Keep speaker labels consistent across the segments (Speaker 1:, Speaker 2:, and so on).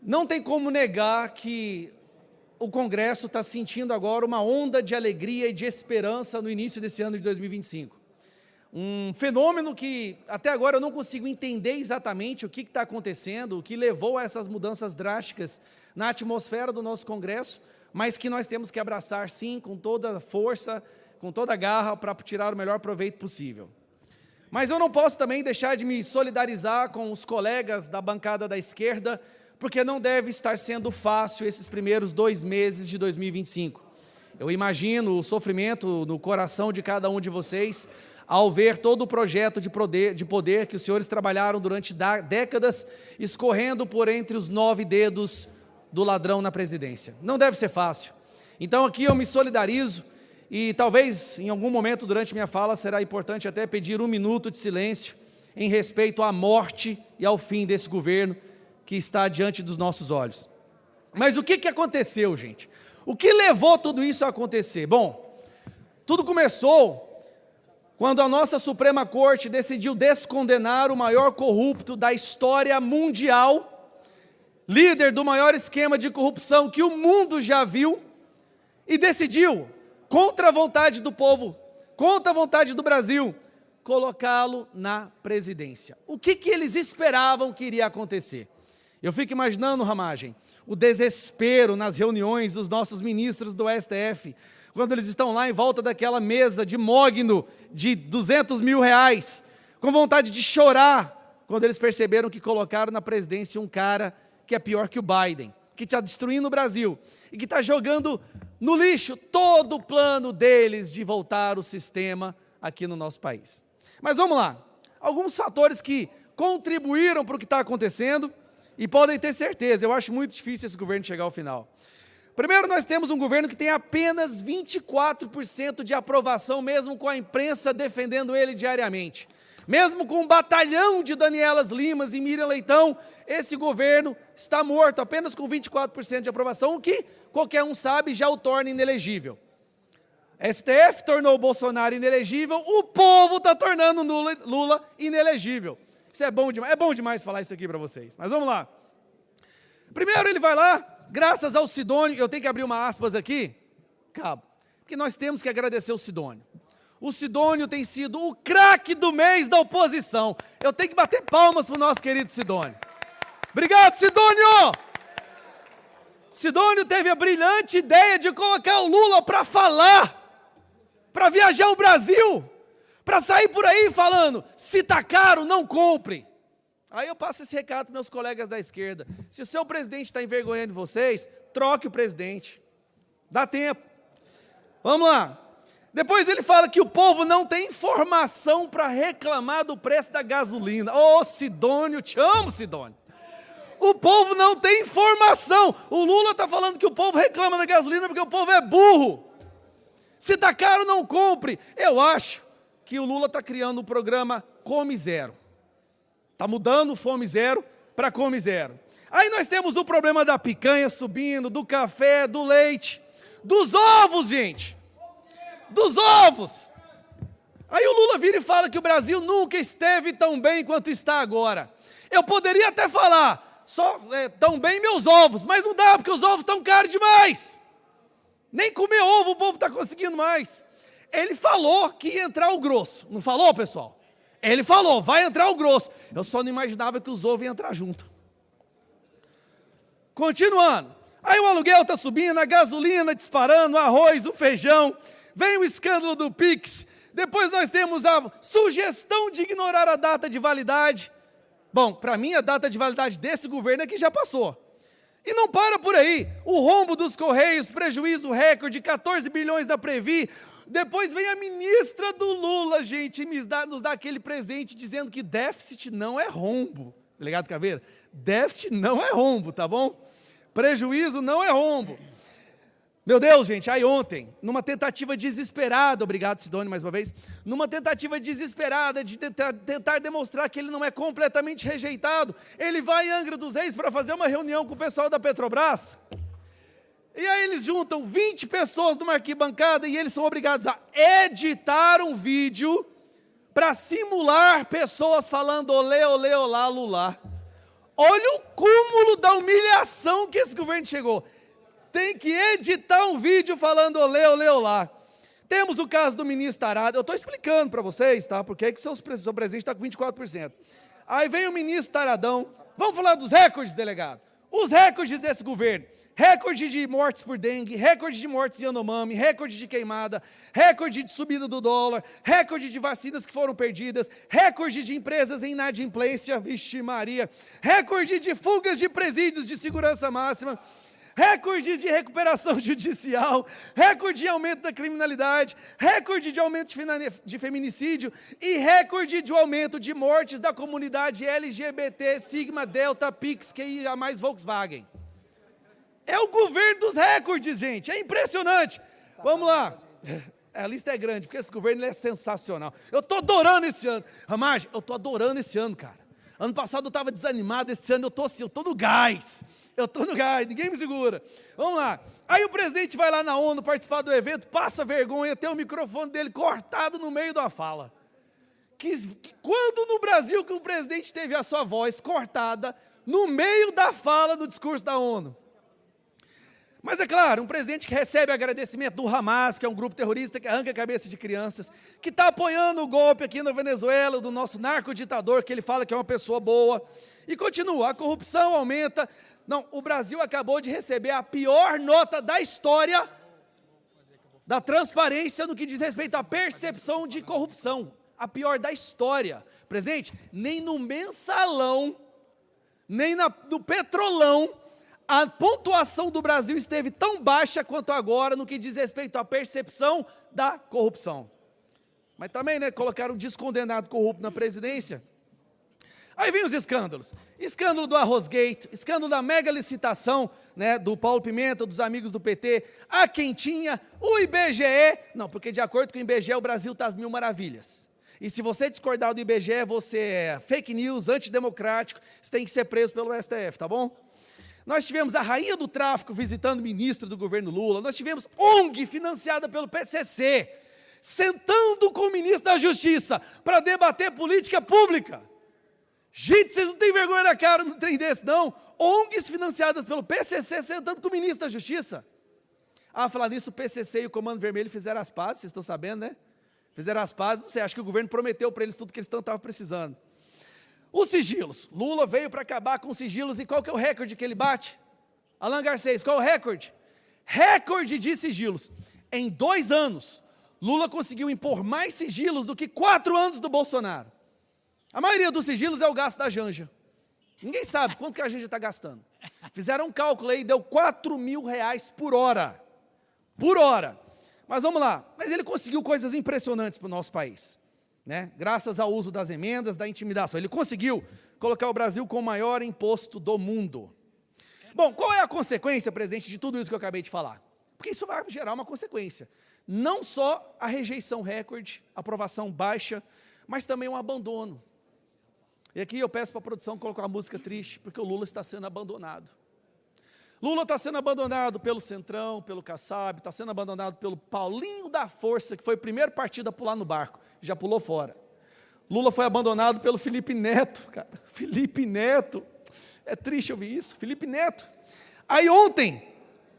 Speaker 1: Não tem como negar que o Congresso está sentindo agora uma onda de alegria e de esperança no início desse ano de 2025. Um fenômeno que até agora eu não consigo entender exatamente o que está acontecendo, o que levou a essas mudanças drásticas na atmosfera do nosso Congresso, mas que nós temos que abraçar sim, com toda a força, com toda a garra, para tirar o melhor proveito possível. Mas eu não posso também deixar de me solidarizar com os colegas da bancada da esquerda, porque não deve estar sendo fácil esses primeiros 2 meses de 2025. Eu imagino o sofrimento no coração de cada um de vocês, ao ver todo o projeto de poder que os senhores trabalharam durante décadas, escorrendo por entre os 9 dedos do ladrão na presidência. Não deve ser fácil. Então aqui eu me solidarizo e talvez em algum momento durante minha fala será importante até pedir 1 minuto de silêncio em respeito à morte e ao fim desse governo que está diante dos nossos olhos. Mas o que aconteceu, gente? O que levou tudo isso a acontecer? Bom, tudo começou quando a nossa Suprema Corte decidiu descondenar o maior corrupto da história mundial, líder do maior esquema de corrupção que o mundo já viu, e decidiu, contra a vontade do povo, contra a vontade do Brasil, colocá-lo na presidência. O que eles esperavam que iria acontecer? Eu fico imaginando, Ramagem, o desespero nas reuniões dos nossos ministros do STF, quando eles estão lá em volta daquela mesa de mogno de 200 mil reais, com vontade de chorar, quando eles perceberam que colocaram na presidência um cara que é pior que o Biden, que está destruindo o Brasil, e que está jogando no lixo todo o plano deles de voltar o sistema aqui no nosso país. Mas vamos lá, alguns fatores que contribuíram para o que está acontecendo, e podem ter certeza, eu acho muito difícil esse governo chegar ao final. Primeiro, nós temos um governo que tem apenas 24% de aprovação, mesmo com a imprensa defendendo ele diariamente. Mesmo com um batalhão de Danielas Limas e Miriam Leitão, esse governo está morto, apenas com 24% de aprovação, o que qualquer um sabe já o torna inelegível. STF tornou o Bolsonaro inelegível, o povo está tornando Lula inelegível. Isso é bom demais falar isso aqui para vocês, mas vamos lá. Primeiro ele vai lá, graças ao Sidônio, eu tenho que abrir uma aspas aqui, cabo, porque nós temos que agradecer o Sidônio. O Sidônio tem sido o craque do mês da oposição. Eu tenho que bater palmas para o nosso querido Sidônio. Obrigado, Sidônio! Sidônio teve a brilhante ideia de colocar o Lula para falar, para viajar o Brasil, para sair por aí falando, se está caro, não compre. Aí eu passo esse recado para meus colegas da esquerda. Se o seu presidente está envergonhando vocês, troque o presidente. Dá tempo. Vamos lá. Depois ele fala que o povo não tem informação para reclamar do preço da gasolina. Ô, Sidônio, te amo, Sidônio. O povo não tem informação. O Lula está falando que o povo reclama da gasolina porque o povo é burro. Se está caro, não compre. Eu acho que o Lula está criando um programa Come Zero. Está mudando o Fome Zero para Come Zero. Aí nós temos o problema da picanha subindo, do café, do leite, dos ovos, gente. Dos ovos. Aí o Lula vira e fala que o Brasil nunca esteve tão bem quanto está agora. Eu poderia até falar, tão bem meus ovos, mas não dá, porque os ovos estão caros demais. Nem comer ovo o povo está conseguindo mais. Ele falou que ia entrar o grosso. Não falou, pessoal? Ele falou, vai entrar o grosso. Eu só não imaginava que os ovos iam entrar junto. Continuando. Aí o aluguel está subindo, a gasolina disparando, o arroz, o feijão. Vem o escândalo do Pix. Depois nós temos a sugestão de ignorar a data de validade. Bom, para mim a data de validade desse governo é que já passou. E não para por aí. O rombo dos Correios, prejuízo recorde, 14 bilhões da Previ. Depois vem a ministra do Lula, gente, e nos dá aquele presente dizendo que déficit não é rombo. Delegado Caveira, déficit não é rombo, tá bom? Prejuízo não é rombo. Meu Deus, gente, aí ontem, numa tentativa desesperada, obrigado Sidônio mais uma vez, numa tentativa desesperada de tentar demonstrar que ele não é completamente rejeitado, ele vai em Angra dos Reis para fazer uma reunião com o pessoal da Petrobras. E aí eles juntam 20 pessoas numa arquibancada e eles são obrigados a editar um vídeo para simular pessoas falando olê, olê, olá, lulá. Olha o cúmulo da humilhação que esse governo chegou. Tem que editar um vídeo falando olê, olê, olá. Temos o caso do ministro Tarado. Eu estou explicando para vocês, tá? Porque é que seu presidente está com 24%. Aí vem o ministro Taradão. Vamos falar dos recordes, delegado. Os recordes desse governo. Recorde de mortes por dengue, recorde de mortes em Yanomami, recorde de queimada, recorde de subida do dólar, recorde de vacinas que foram perdidas, recorde de empresas em inadimplência, vixe Maria, recorde de fugas de presídios de segurança máxima, recordes de recuperação judicial, recorde de aumento da criminalidade, recorde de aumento de feminicídio e recorde de aumento de mortes da comunidade LGBT, Sigma, Delta, Pix, QIA+, Volkswagen. É o governo dos recordes, gente, é impressionante. Vamos lá, a lista é grande, porque esse governo é sensacional. Eu estou adorando esse ano. Ramagem, eu estou adorando esse ano, cara. Ano passado eu estava desanimado, esse ano eu estou assim, eu estou no gás. Eu estou no gás, ninguém me segura. Vamos lá. Aí o presidente vai lá na ONU participar do evento, passa vergonha, tem o microfone dele cortado no meio da fala. Quando no Brasil que o presidente teve a sua voz cortada no meio da fala do discurso da ONU? Mas é claro, um presidente que recebe agradecimento do Hamas, que é um grupo terrorista que arranca a cabeça de crianças, que está apoiando o golpe aqui na Venezuela, do nosso narcoditador, que ele fala que é uma pessoa boa, e continua, a corrupção aumenta. Não, o Brasil acabou de receber a pior nota da história da transparência no que diz respeito à percepção de corrupção, a pior da história. Presidente, nem no mensalão, nem no petrolão, a pontuação do Brasil esteve tão baixa quanto agora no que diz respeito à percepção da corrupção. Mas também, né, colocaram um descondenado corrupto na presidência. Aí vem os escândalos. Escândalo do Arrosgate, escândalo da mega licitação, né, do Paulo Pimenta, dos amigos do PT, a Quentinha, o IBGE. Não, porque de acordo com o IBGE, o Brasil está às mil maravilhas. E se você discordar do IBGE, você é fake news, antidemocrático, você tem que ser preso pelo STF, tá bom? Nós tivemos a rainha do tráfico visitando o ministro do governo Lula, nós tivemos ONG financiada pelo PCC, sentando com o ministro da Justiça para debater política pública. Gente, vocês não têm vergonha na cara num trem desse, não? ONGs financiadas pelo PCC sentando com o ministro da Justiça. Ah, falar nisso, o PCC e o Comando Vermelho fizeram as pazes, vocês estão sabendo, né? Fizeram as pazes, não sei, acho que o governo prometeu para eles tudo que eles estavam precisando. Os sigilos, Lula veio para acabar com os sigilos, e qual que é o recorde que ele bate? Alan Garcês, qual é o recorde? Recorde de sigilos. Em 2 anos, Lula conseguiu impor mais sigilos do que 4 anos do Bolsonaro. A maioria dos sigilos é o gasto da Janja. Ninguém sabe quanto que a Janja está gastando. Fizeram um cálculo aí, deu R$4.000 por hora. Por hora. Mas vamos lá, mas ele conseguiu coisas impressionantes para o nosso país. Né? Graças ao uso das emendas, da intimidação. Ele conseguiu colocar o Brasil com o maior imposto do mundo. Bom, qual é a consequência, presidente, de tudo isso que eu acabei de falar? Porque isso vai gerar uma consequência. Não só a rejeição recorde, aprovação baixa, mas também um abandono. E aqui eu peço para a produção colocar uma música triste, porque o Lula está sendo abandonado. Lula está sendo abandonado pelo Centrão, pelo Kassab, está sendo abandonado pelo Paulinho da Força, que foi o primeiro partido a pular no barco, já pulou fora. Lula foi abandonado pelo Felipe Neto, cara. Felipe Neto, é triste ouvir isso, Felipe Neto. Aí ontem,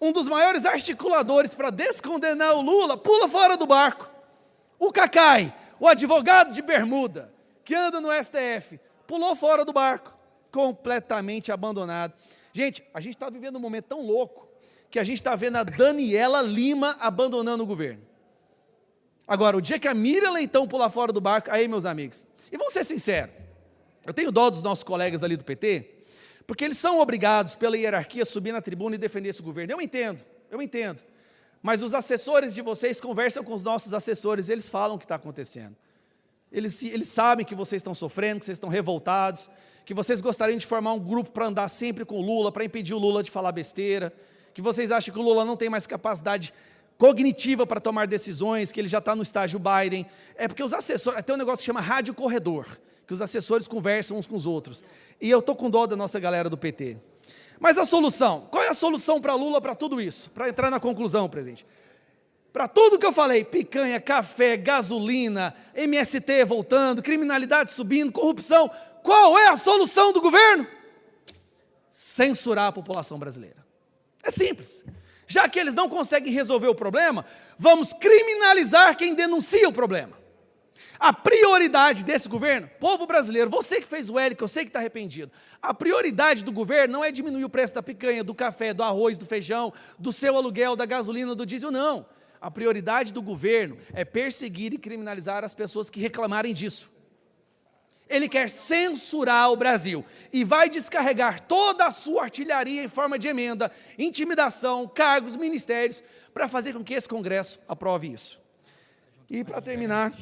Speaker 1: um dos maiores articuladores para descondenar o Lula, pula fora do barco. O Cacai, o advogado de bermuda, que anda no STF, pulou fora do barco, completamente abandonado. Gente, a gente está vivendo um momento tão louco, que a gente está vendo a Daniela Lima abandonando o governo. Agora, o dia que a Miriam Leitão pular fora do barco, aí, meus amigos, e vamos ser sinceros, eu tenho dó dos nossos colegas ali do PT, porque eles são obrigados pela hierarquia a subir na tribuna e defender esse governo. Eu entendo, mas os assessores de vocês conversam com os nossos assessores, eles falam o que está acontecendo. Eles sabem que vocês estão sofrendo, que vocês estão revoltados, que vocês gostariam de formar um grupo para andar sempre com o Lula, para impedir o Lula de falar besteira, que vocês acham que o Lula não tem mais capacidade cognitiva para tomar decisões, que ele já está no estágio Biden. É porque os assessores, tem um negócio que chama rádio corredor, que os assessores conversam uns com os outros. E eu estou com dó da nossa galera do PT. Mas a solução, qual é a solução para Lula para tudo isso? Para entrar na conclusão, presidente. Para tudo que eu falei, picanha, café, gasolina, MST voltando, criminalidade subindo, corrupção, qual é a solução do governo? censurar a população brasileira. É simples. Já que eles não conseguem resolver o problema, vamos criminalizar quem denuncia o problema. A prioridade desse governo, povo brasileiro, você que fez o L, que eu sei que está arrependido, a prioridade do governo não é diminuir o preço da picanha, do café, do arroz, do feijão, do seu aluguel, da gasolina, do diesel, não. A prioridade do governo é perseguir e criminalizar as pessoas que reclamarem disso. Ele quer censurar o Brasil e vai descarregar toda a sua artilharia em forma de emenda, intimidação, cargos, ministérios, para fazer com que esse Congresso aprove isso. E para terminar,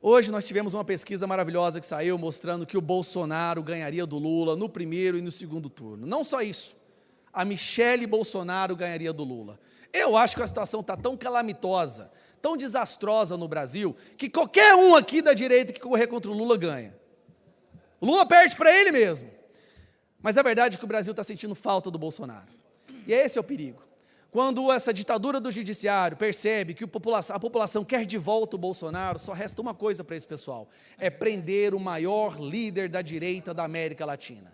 Speaker 1: hoje nós tivemos uma pesquisa maravilhosa que saiu mostrando que o Bolsonaro ganharia do Lula no primeiro e no segundo turno. Não só isso, a Michele Bolsonaro ganharia do Lula. Eu acho que a situação está tão calamitosa, tão desastrosa no Brasil, que qualquer um aqui da direita que correr contra o Lula ganha. O Lula perde para ele mesmo. Mas a verdade é que o Brasil está sentindo falta do Bolsonaro. E esse é o perigo. Quando essa ditadura do judiciário percebe que a população quer de volta o Bolsonaro, só resta uma coisa para esse pessoal, é prender o maior líder da direita da América Latina.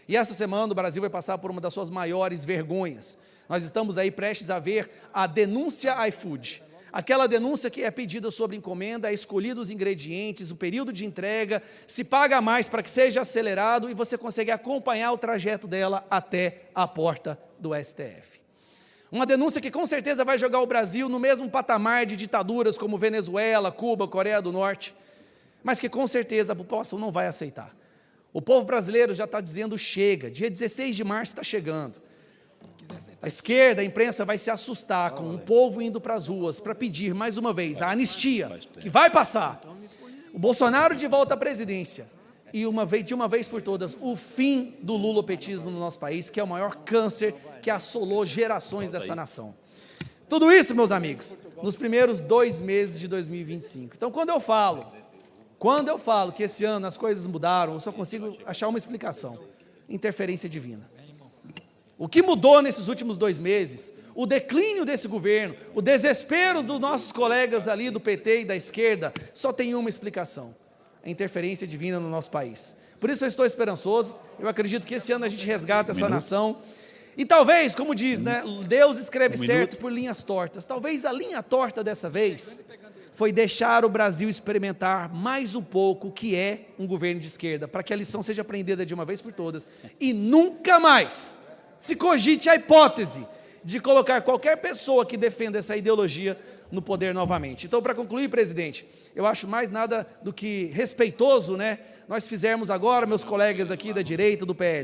Speaker 1: E essa semana o Brasil vai passar por uma das suas maiores vergonhas. Nós estamos aí prestes a ver a denúncia iFood. Aquela denúncia que é pedida sobre encomenda, é escolhido os ingredientes, o período de entrega, se paga mais para que seja acelerado e você consegue acompanhar o trajeto dela até a porta do STF. Uma denúncia que com certeza vai jogar o Brasil no mesmo patamar de ditaduras como Venezuela, Cuba, Coreia do Norte, mas que com certeza a população não vai aceitar. O povo brasileiro já está dizendo chega, dia 16 de março está chegando. A esquerda, a imprensa vai se assustar com o povo indo para as ruas para pedir mais uma vez a anistia, que vai passar, o Bolsonaro de volta à presidência e de uma vez por todas o fim do lulopetismo no nosso país, que é o maior câncer que assolou gerações dessa nação. Tudo isso, meus amigos, nos primeiros 2 meses de 2025. Então, quando eu falo que esse ano as coisas mudaram, eu só consigo achar uma explicação: interferência divina. O que mudou nesses últimos 2 meses, o declínio desse governo, o desespero dos nossos colegas ali do PT e da esquerda, só tem uma explicação: a interferência divina no nosso país. Por isso eu estou esperançoso, eu acredito que esse ano a gente resgata essa nação. E talvez, como diz, né, Deus escreve certo por linhas tortas. Talvez a linha torta dessa vez foi deixar o Brasil experimentar mais um pouco o que é um governo de esquerda, para que a lição seja aprendida de uma vez por todas e nunca mais se cogite a hipótese de colocar qualquer pessoa que defenda essa ideologia no poder novamente. Então, para concluir, presidente, eu acho mais nada do que respeitoso, né, nós fizermos agora, meus colegas aqui da direita, do PL,